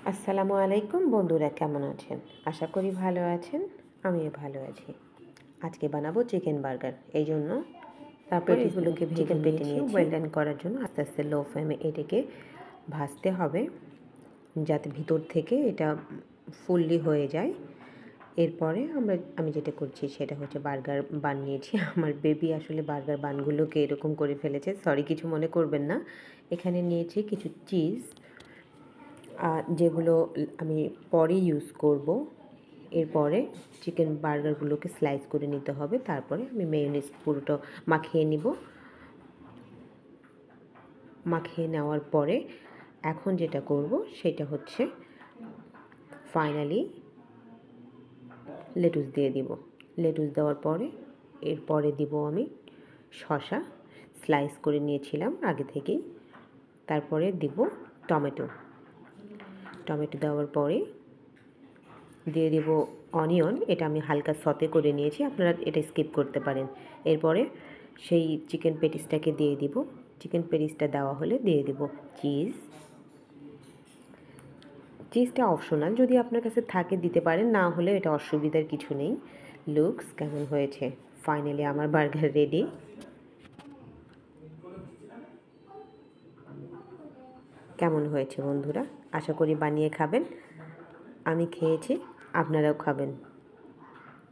আসসালামু আলাইকুম বন্ধুরা, কেমন আছেন? আশা করি ভালো আছেন। আমিও ভালো আছি। আজকে বানাবো চিকেন বার্গার। এই জন্য তারপরে এগুলোকে চিকেন পেটি নিয়েছি। ওয়েল ডান করার জন্য আস্তে আস্তে লো ফ্লেমে এটাকে ভাজতে হবে, যাতে ভিতর থেকে এটা ফুললি হয়ে যায়। এরপরে আমি যেটা করছি সেটা হচ্ছে বার্গার বান নিয়েছি। আমার বেবি আসলে বার্গার বানগুলোকে এরকম করে ফেলেছে, সরি কিছু মনে করবেন না। এখানে নিয়েছি কিছু চিজ, যেগুলো আমি পরে ইউজ করব। এরপরে চিকেন বার্গারগুলোকে স্লাইস করে নিতে হবে। তারপরে আমি মেয়োনিজ পুরোটা মাখিয়ে নিব। মাখিয়ে নেওয়ার পরে এখন যেটা করব সেটা হচ্ছে ফাইনালি লেটুস দিয়ে দিব। লেটুস দেওয়ার পরে এরপরে দিব আমি শসা, স্লাইস করে নিয়েছিলাম আগে থেকেই। তারপরে দিব টমেটো। টমেটো দেওয়ার পরে দিয়ে দেব অনিয়ন, এটা আমি হালকা সতে করে নিয়েছি, আপনারা এটা স্কিপ করতে পারেন। এরপরে সেই চিকেন পেটিসটাকে দিয়ে দিব। চিকেন পেটিসটা দেওয়া হলে দিয়ে দেব চিজ। চিজটা অপশনাল, যদি আপনার কাছে থাকে দিতে পারেন, না হলে এটা অসুবিধার কিছু নেই। লুকস কেমন হয়েছে? ফাইনালি আমার বার্গার রেডি। কেমন হয়েছে বন্ধুরা? আশা করি বানিয়ে খাবেন। আমি খেয়েছি, আপনারাও খাবেন।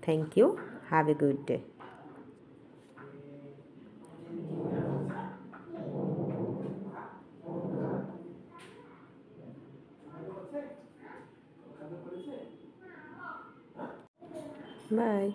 Thank you. Have a good day. By.